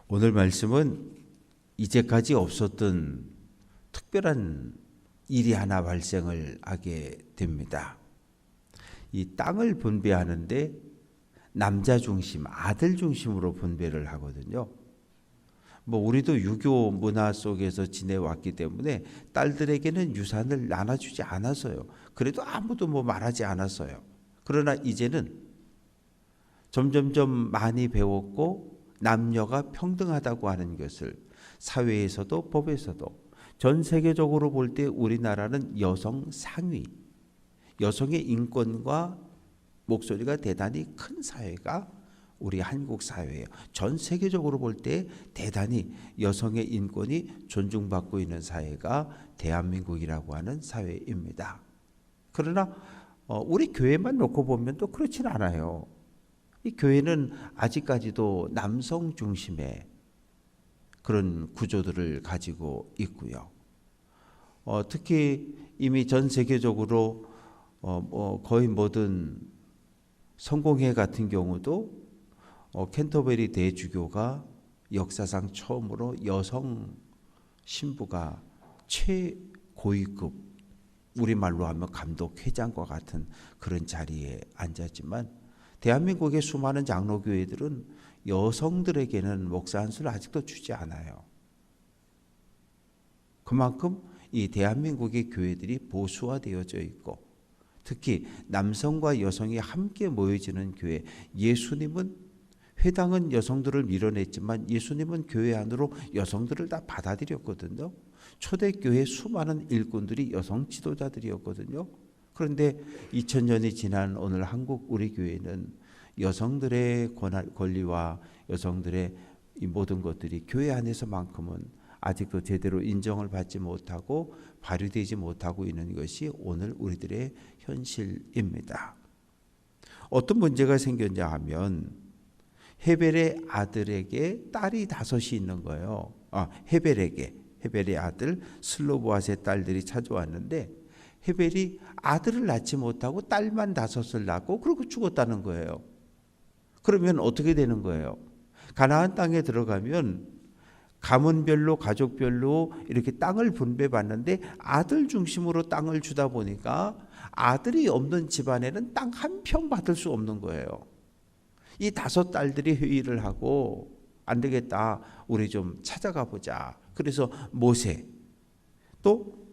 오늘 말씀은 이제까지 없었던 특별한 일이 하나 발생을 하게 됩니다. 이 땅을 분배하는데 남자 중심, 아들 중심으로 분배를 하거든요. 우리도 유교 문화 속에서 지내왔기 때문에 딸들에게는 유산을 나눠주지 않았어요. 그래도 아무도 말하지 않았어요. 그러나 이제는 점점점 많이 배웠고 남녀가 평등하다고 하는 것을 사회에서도 법에서도 전 세계적으로 볼 때 우리나라는 여성 상위, 여성의 인권과 목소리가 대단히 큰 사회가 우리 한국 사회예요. 전 세계적으로 볼 때 대단히 여성의 인권이 존중받고 있는 사회가 대한민국이라고 하는 사회입니다. 그러나 우리 교회만 놓고 보면 또 그렇진 않아요. 이 교회는 아직까지도 남성 중심의 그런 구조들을 가지고 있고요. 특히 이미 전 세계적으로 거의 모든 성공회 같은 경우도 캔터베리 대주교가 역사상 처음으로 여성 신부가 최고위급, 우리말로 하면 감독회장과 같은 그런 자리에 앉았지만 대한민국의 수많은 장로교회들은 여성들에게는 목사 한 수를 아직도 주지 않아요. 그만큼 이 대한민국의 교회들이 보수화되어져 있고 특히 남성과 여성이 함께 모여지는 교회, 예수님은 회당은 여성들을 밀어냈지만 예수님은 교회 안으로 여성들을 다 받아들였거든요. 초대교회 수많은 일꾼들이 여성 지도자들이었거든요. 그런데 2000년이 지난 오늘 한국 우리 교회는 여성들의 권리와 여성들의 이 모든 것들이 교회 안에서만큼은 아직도 제대로 인정을 받지 못하고 발휘되지 못하고 있는 것이 오늘 우리들의 현실입니다. 어떤 문제가 생겼냐 하면 헤벨의 아들에게 딸이 5이 있는 거예요. 헤벨의 아들 슬로보앗의 딸들이 찾아왔는데 헤벨이 아들을 낳지 못하고 딸만 5을 낳고 그러고 죽었다는 거예요. 그러면 어떻게 되는 거예요? 가나안 땅에 들어가면 가문별로 가족별로 이렇게 땅을 분배받는데 아들 중심으로 땅을 주다 보니까 아들이 없는 집안에는 땅 한 평 받을 수 없는 거예요. 이 5 딸들이 회의를 하고 안 되겠다, 우리 좀 찾아가 보자. 그래서 모세 또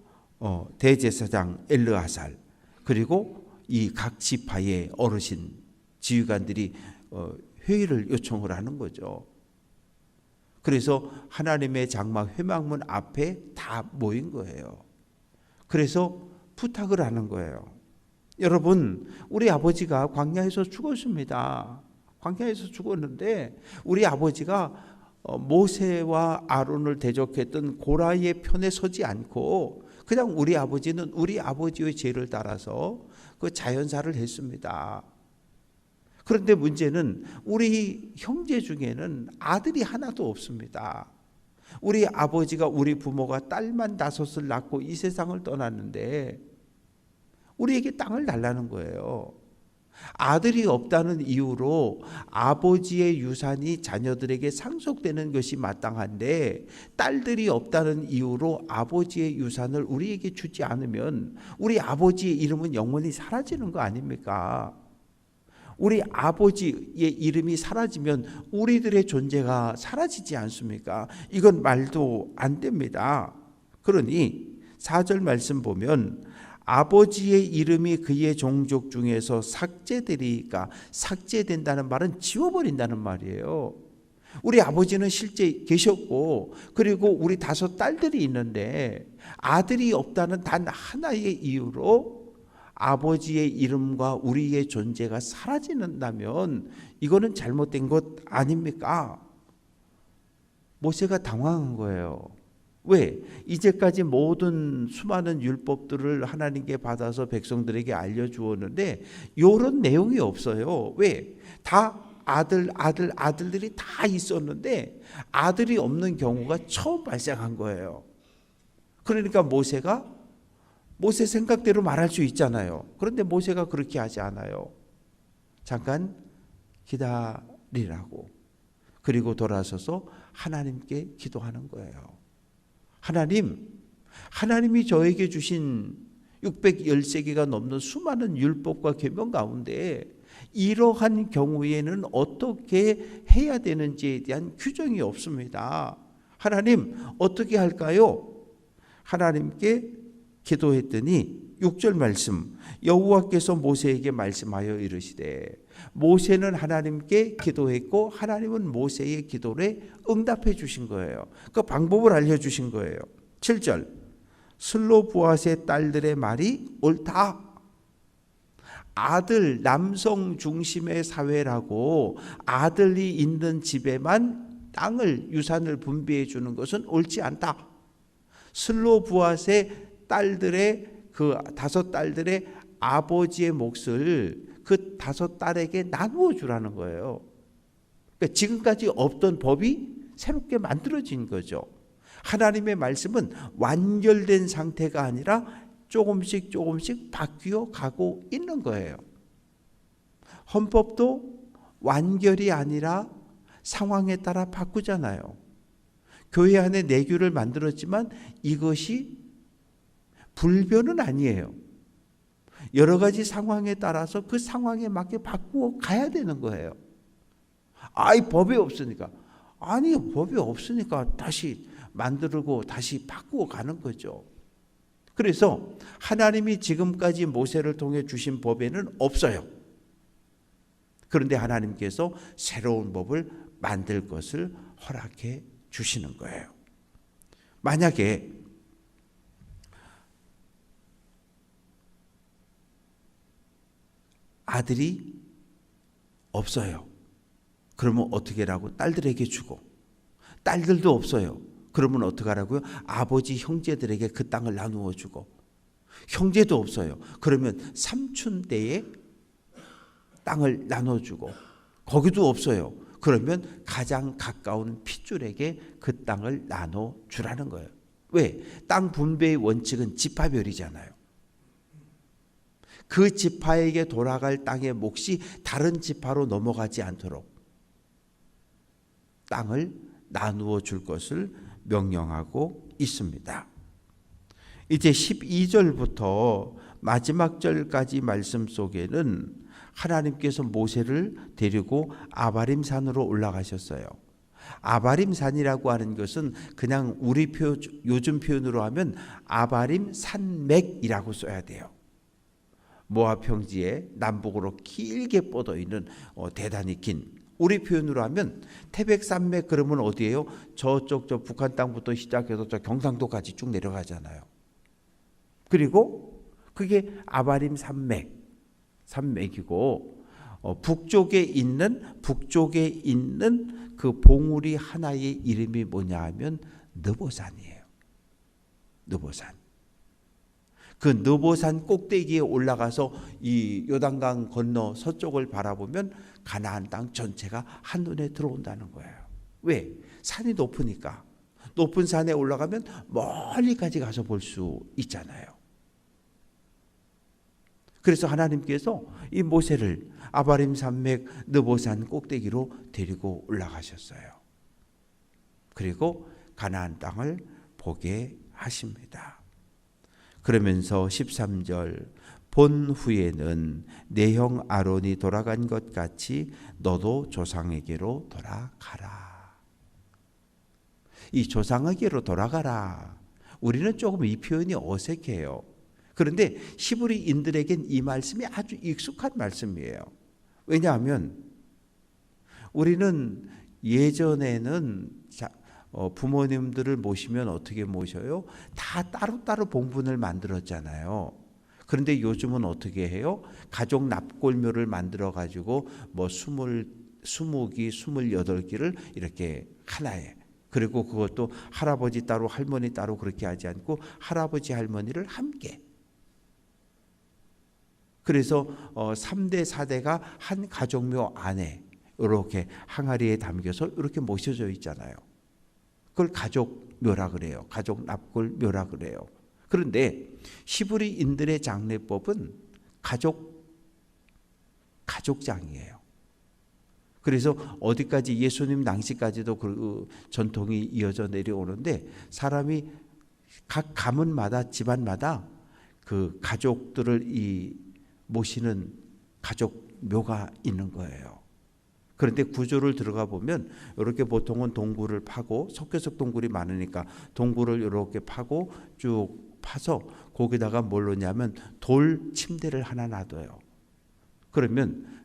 대제사장 엘르아살 그리고 이 각 지파의 어르신 지휘관들이 회의를 요청을 하는 거죠. 그래서 하나님의 장막 회막문 앞에 다 모인 거예요. 그래서 부탁을 하는 거예요. 여러분, 우리 아버지가 광야에서 죽었습니다. 광야에서 죽었는데 우리 아버지가 모세와 아론을 대적했던 고라의 편에 서지 않고 그냥 우리 아버지는 우리 아버지의 죄를 따라서 그 자연사를 했습니다. 그런데 문제는 우리 형제 중에는 아들이 하나도 없습니다. 우리 아버지가 우리 부모가 딸만 5을 낳고 이 세상을 떠났는데 우리에게 땅을 달라는 거예요. 아들이 없다는 이유로 아버지의 유산이 자녀들에게 상속되는 것이 마땅한데 딸들이 없다는 이유로 아버지의 유산을 우리에게 주지 않으면 우리 아버지의 이름은 영원히 사라지는 거 아닙니까? 우리 아버지의 이름이 사라지면 우리들의 존재가 사라지지 않습니까? 이건 말도 안 됩니다. 그러니 4절 말씀 보면 아버지의 이름이 그의 종족 중에서 삭제되리까, 삭제된다는 말은 지워버린다는 말이에요. 우리 아버지는 실제 계셨고 그리고 우리 5 딸들이 있는데 아들이 없다는 단 하나의 이유로 아버지의 이름과 우리의 존재가 사라진다면 이거는 잘못된 것 아닙니까? 모세가 당황한 거예요. 왜? 이제까지 모든 수많은 율법들을 하나님께 받아서 백성들에게 알려주었는데 이런 내용이 없어요. 왜? 다 아들들이 다 있었는데 아들이 없는 경우가 처음 발생한 거예요. 그러니까 모세 생각대로 말할 수 있잖아요. 그런데 모세가 그렇게 하지 않아요. 잠깐 기다리라고. 그리고 돌아서서 하나님께 기도하는 거예요. 하나님이 저에게 주신 613개가 넘는 수많은 율법과 계명 가운데 이러한 경우에는 어떻게 해야 되는지에 대한 규정이 없습니다. 하나님 어떻게 할까요? 하나님께 기도했더니 6절 말씀, 여호와께서 모세에게 말씀하여 이르시되, 모세는 하나님께 기도했고 하나님은 모세의 기도에 응답해 주신 거예요. 그 방법을 알려주신 거예요. 7절, 슬로브앗의 딸들의 말이 옳다. 아들, 남성 중심의 사회라고 아들이 있는 집에만 땅을, 유산을 분배해 주는 것은 옳지 않다. 슬로브앗의 딸들의 그 5딸들의 아버지의 몫을 그 5딸에게 나누어 주라는 거예요. 그러니까 지금까지 없던 법이 새롭게 만들어진 거죠. 하나님의 말씀은 완결된 상태가 아니라 조금씩 바뀌어 가고 있는 거예요. 헌법도 완결이 아니라 상황에 따라 바꾸잖아요. 교회 안에 내규를 만들었지만 이것이 불변은 아니에요. 여러 가지 상황에 따라서 그 상황에 맞게 바꾸어 가야 되는 거예요. 이 법이 없으니까. 아니, 법이 없으니까 다시 만들고 다시 바꾸어 가는 거죠. 그래서 하나님이 지금까지 모세를 통해 주신 법에는 없어요. 그런데 하나님께서 새로운 법을 만들 것을 허락해 주시는 거예요. 만약에 아들이 없어요. 그러면 어떻게 하라고? 딸들에게 주고. 딸들도 없어요. 그러면 어떻게 하라고요? 아버지 형제들에게 그 땅을 나누어 주고. 형제도 없어요. 그러면 삼촌대에 땅을 나눠주고. 거기도 없어요. 그러면 가장 가까운 핏줄에게 그 땅을 나눠주라는 거예요. 왜? 땅 분배의 원칙은 지파별이잖아요. 그 지파에게 돌아갈 땅의 몫이 다른 지파로 넘어가지 않도록 땅을 나누어 줄 것을 명령하고 있습니다. 이제 12절부터 마지막 절까지 말씀 속에는 하나님께서 모세를 데리고 아바림 산으로 올라가셨어요. 아바림 산이라고 하는 것은 그냥 우리 요즘 표현으로 하면 아바림 산맥이라고 써야 돼요. 모압 평지에 남북으로 길게 뻗어 있는 대단히 긴, 우리 표현으로 하면 태백산맥 그러면 어디예요? 저쪽 저 북한 땅부터 시작해서 저 경상도까지 쭉 내려가잖아요. 그리고 그게 아바림 산맥이고 북쪽에 있는 그 봉우리 하나의 이름이 뭐냐 하면 느보산이에요. 느보산. 그 느보산 꼭대기에 올라가서 이 요단강 건너 서쪽을 바라보면 가나안 땅 전체가 한눈에 들어온다는 거예요. 왜? 산이 높으니까. 높은 산에 올라가면 멀리까지 가서 볼 수 있잖아요. 그래서 하나님께서 이 모세를 아바림 산맥 느보산 꼭대기로 데리고 올라가셨어요. 그리고 가나안 땅을 보게 하십니다. 그러면서 13절, 본 후에는 내 형 아론이 돌아간 것 같이 너도 조상에게로 돌아가라. 이 조상에게로 돌아가라. 우리는 조금 이 표현이 어색해요. 그런데 히브리인들에겐 이 말씀이 아주 익숙한 말씀이에요. 왜냐하면 우리는 예전에는 부모님들을 모시면 어떻게 모셔요? 다 따로따로 봉분을 만들었잖아요. 그런데 요즘은 어떻게 해요? 가족 납골묘를 만들어 가지고 뭐 20기, 28기를 이렇게 하나에, 그리고 그것도 할아버지 따로 할머니 따로 그렇게 하지 않고 할아버지 할머니를 함께. 그래서 3대 4대가 한 가족묘 안에 이렇게 항아리에 담겨서 이렇게 모셔져 있잖아요. 그걸 가족묘라 그래요. 가족 납골묘라 그래요. 그런데 히브리인들의 장례법은 가족장이에요. 그래서 어디까지 예수님 당시까지도 그 전통이 이어져 내려오는데 사람이 각 가문마다 집안마다 그 가족들을 모시는 가족 묘가 있는 거예요. 그런데 구조를 들어가 보면 이렇게 보통은 동굴을 파고 석회석 동굴이 많으니까 동굴을 이렇게 파고 쭉 파서 거기다가 뭘 넣냐면 돌 침대를 하나 놔둬요. 그러면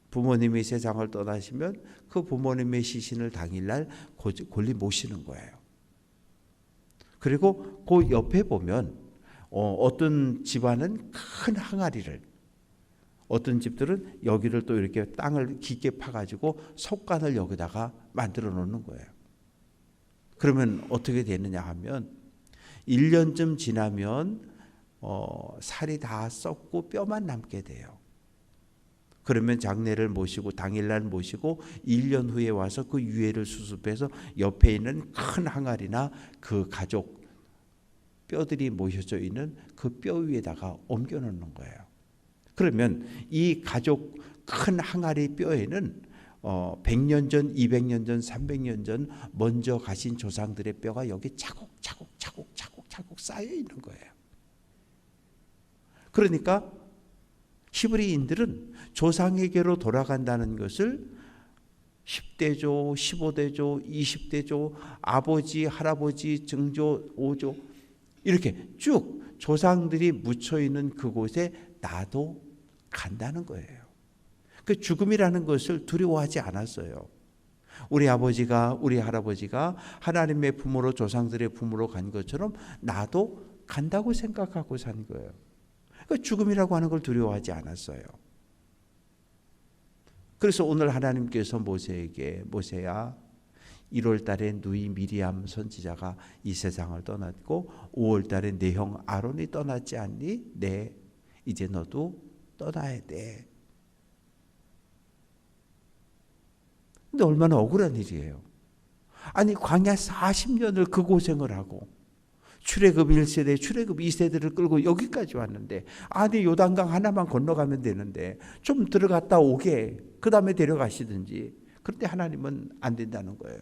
부모님이 세상을 떠나시면 그 부모님의 시신을 당일날 골리 모시는 거예요. 그리고 그 옆에 보면 어떤 집안은 큰 항아리를, 어떤 집들은 여기를 또 이렇게 땅을 깊게 파가지고 석관을 여기다가 만들어 놓는 거예요. 그러면 어떻게 되느냐 하면 1년쯤 지나면 살이 다 썩고 뼈만 남게 돼요. 그러면 장례를 모시고 당일날 모시고 1년 후에 와서 그 유해를 수습해서 옆에 있는 큰 항아리나 그 가족 뼈들이 모셔져 있는 그 뼈 위에다가 옮겨 놓는 거예요. 그러면 이 가족 큰 항아리 뼈에는 100년 전, 200년 전, 300년 전 먼저 가신 조상들의 뼈가 여기 차곡차곡 쌓여 있는 거예요. 그러니까 히브리인들은 조상에게로 돌아간다는 것을 10대조, 15대조, 20대조, 아버지, 할아버지, 증조, 오조 이렇게 쭉 조상들이 묻혀 있는 그곳에 나도 간다는 거예요. 그 죽음이라는 것을 두려워하지 않았어요. 우리 아버지가, 우리 할아버지가 하나님의 품으로, 조상들의 품으로 간 것처럼 나도 간다고 생각하고 산 거예요. 그 죽음이라고 하는 걸 두려워하지 않았어요. 그래서 오늘 하나님께서 모세에게, 모세야 1월 달에 누이 미리암 선지자가 이 세상을 떠났고 5월 달에 내 형 아론이 떠났지 않니? 네, 이제 너도 떠나야 돼. 근데 얼마나 억울한 일이에요. 아니 광야 40년을 그 고생을 하고 출애굽 1세대, 출애굽 2세대를 끌고 여기까지 왔는데 아니 요단강 하나만 건너가면 되는데 좀 들어갔다 오게 그 다음에 데려가시든지. 그런데 하나님은 안 된다는 거예요.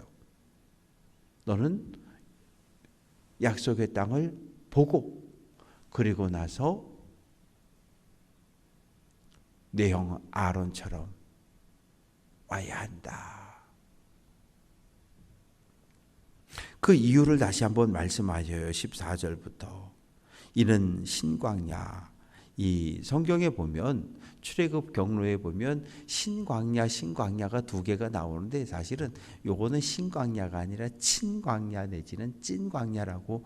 너는 약속의 땅을 보고 그리고 나서 내 형 아론처럼 와야 한다. 그 이유를 다시 한번 말씀하셔요. 14절부터. 이는 신광야. 이 성경에 보면 출애굽 경로에 보면 신광야가 두 개가 나오는데 사실은 요거는 신광야가 아니라 친광야 내지는 찐광야라고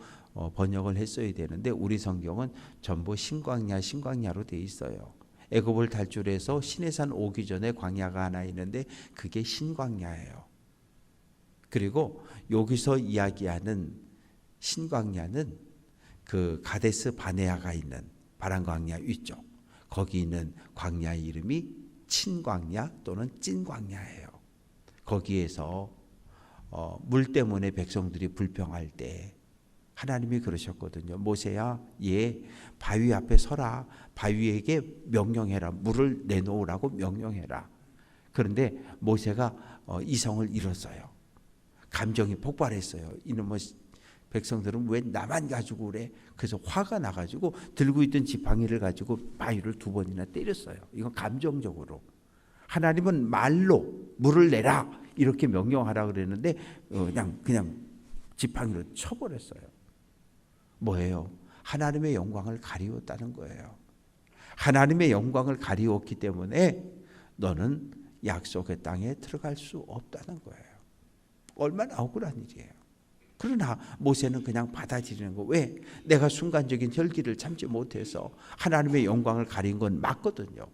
번역을 했어야 되는데 우리 성경은 전부 신광야로 돼 있어요. 애굽을 탈출해서 시내산 오기 전에 광야가 하나 있는데 그게 신광야예요. 그리고 여기서 이야기하는 신광야는 그 가데스 바네아가 있는 바람광야 위쪽 거기 있는 광야 이름이 친광야 또는 찐광야예요. 거기에서 물 때문에 백성들이 불평할 때 하나님이 그러셨거든요. 모세야, 바위 앞에 서라. 바위에게 명령해라. 물을 내놓으라고 명령해라. 그런데 모세가 이성을 잃었어요. 감정이 폭발했어요. 이놈의 백성들은 왜 나만 가지고 그래? 그래서 화가 나가지고 들고 있던 지팡이를 가지고 바위를 2번이나 때렸어요. 이건 감정적으로. 하나님은 말로 물을 내라 이렇게 명령하라 그랬는데 그냥 지팡이로 쳐버렸어요. 뭐예요? 하나님의 영광을 가리웠다는 거예요. 하나님의 영광을 가리웠기 때문에 너는 약속의 땅에 들어갈 수 없다는 거예요. 얼마나 억울한 일이에요. 그러나 모세는 그냥 받아들이는 거. 왜? 내가 순간적인 혈기를 참지 못해서 하나님의 영광을 가린 건 맞거든요.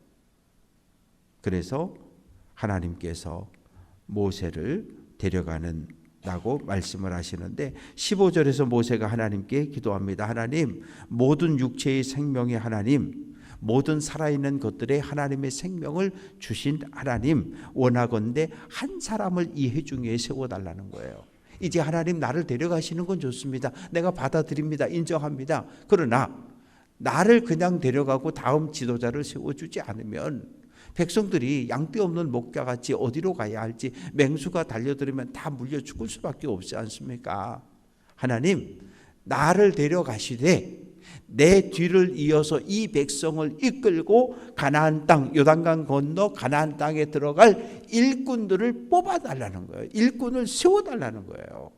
그래서 하나님께서 모세를 데려가는 라고 말씀을 하시는데 15절에서 모세가 하나님께 기도합니다. 하나님, 모든 육체의 생명의 하나님, 모든 살아있는 것들의 하나님의 생명을 주신 하나님, 원하건대 한 사람을 이 회중에 세워달라는 거예요. 이제 하나님 나를 데려가시는 건 좋습니다. 내가 받아들입니다. 인정합니다. 그러나 나를 그냥 데려가고 다음 지도자를 세워주지 않으면 백성들이 양떼 없는 목자같이 어디로 가야 할지 맹수가 달려들으면 다 물려 죽을 수밖에 없지 않습니까? 하나님, 나를 데려가시되 내 뒤를 이어서 이 백성을 이끌고 가나안 땅, 요단강 건너 가나안 땅에 들어갈 일꾼들을 뽑아달라는 거예요. 일꾼을 세워달라는 거예요.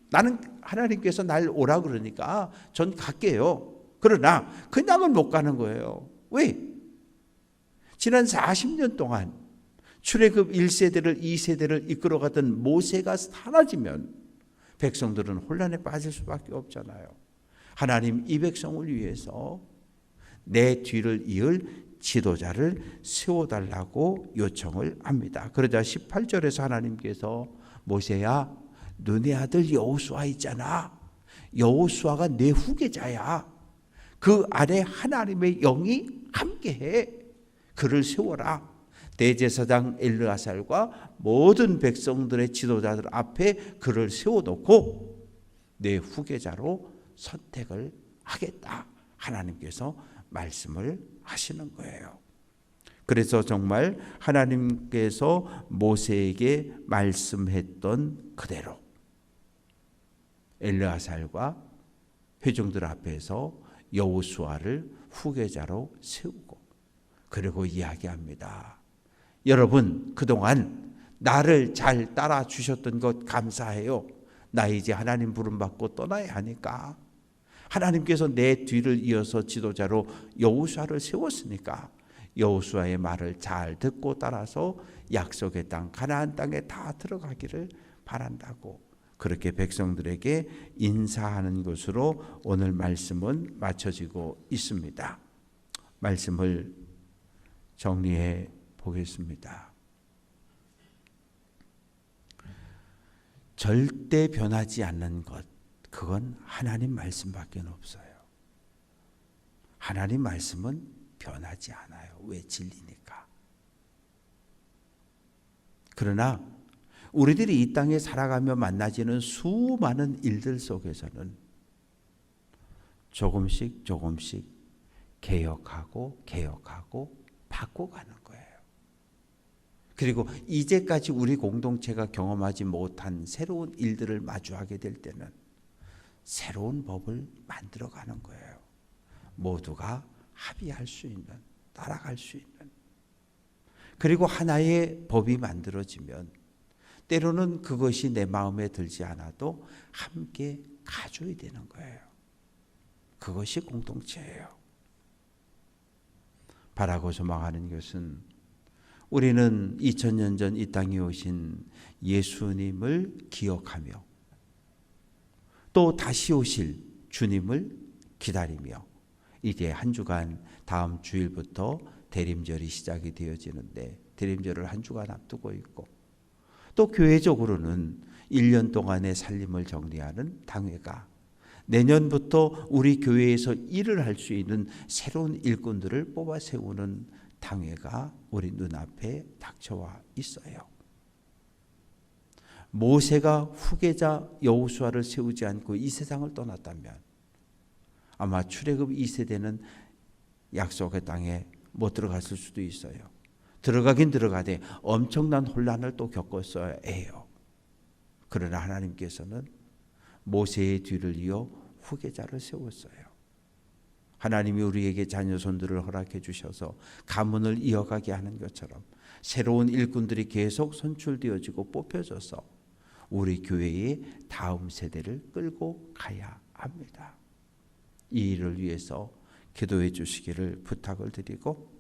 나는 하나님께서 날 오라 그러니까 전 갈게요. 그러나 그냥은 못 가는 거예요. 왜? 지난 40년 동안 출애굽 1세대를 2세대를 이끌어가던 모세가 사라지면 백성들은 혼란에 빠질 수밖에 없잖아요. 하나님, 이 백성을 위해서 내 뒤를 이을 지도자를 세워달라고 요청을 합니다. 그러자 18절에서 하나님께서 모세야, 너네 아들 여호수아 있잖아. 여호수아가 내 후계자야. 그 안에 하나님의 영이 함께해. 그를 세워라. 대제사장 엘르아살과 모든 백성들의 지도자들 앞에 그를 세워놓고 내 후계자로 선택을 하겠다. 하나님께서 말씀을 하시는 거예요. 그래서 정말 하나님께서 모세에게 말씀했던 그대로 엘르아살과 회중들 앞에서 여호수아를 후계자로 세우고 그리고 이야기합니다. 여러분, 그동안 나를 잘 따라 주셨던 것 감사해요. 나 이제 하나님 부름받고 떠나야 하니까 하나님께서 내 뒤를 이어서 지도자로 여호수아를 세웠으니까 여호수아의 말을 잘 듣고 따라서 약속의 땅 가나안 땅에 다 들어가기를 바란다고 그렇게 백성들에게 인사하는 것으로 오늘 말씀은 마쳐지고 있습니다. 말씀을 정리해 보겠습니다. 절대 변하지 않는 것, 그건 하나님 말씀밖에 없어요. 하나님 말씀은 변하지 않아요. 왜? 진리니까. 그러나 우리들이 이 땅에 살아가며 만나지는 수많은 일들 속에서는 조금씩 개혁하고 바꿔가는 거예요. 그리고 이제까지 우리 공동체가 경험하지 못한 새로운 일들을 마주하게 될 때는 새로운 법을 만들어가는 거예요. 모두가 합의할 수 있는, 따라갈 수 있는. 그리고 하나의 법이 만들어지면 때로는 그것이 내 마음에 들지 않아도 함께 가져야 되는 거예요. 그것이 공동체예요. 바라고 소망하는 것은 우리는 2000년 전 이 땅에 오신 예수님을 기억하며 또 다시 오실 주님을 기다리며 이제 한 주간 다음 주일부터 대림절이 시작이 되어지는데 대림절을 한 주간 앞두고 있고 또 교회적으로는 1년 동안의 살림을 정리하는 당회가 내년부터 우리 교회에서 일을 할 수 있는 새로운 일꾼들을 뽑아 세우는 당회가 우리 눈앞에 닥쳐와 있어요. 모세가 후계자 여호수아를 세우지 않고 이 세상을 떠났다면 아마 출애굽 2세대는 약속의 땅에 못 들어갔을 수도 있어요. 들어가긴 들어가되 엄청난 혼란을 또 겪었어야 해요. 그러나 하나님께서는 모세의 뒤를 이어 후계자를 세웠어요. 하나님이 우리에게 자녀손들을 허락해 주셔서 가문을 이어가게 하는 것처럼 새로운 일꾼들이 계속 선출되어지고 뽑혀져서 우리 교회의 다음 세대를 끌고 가야 합니다. 이 일을 위해서 기도해 주시기를 부탁을 드리고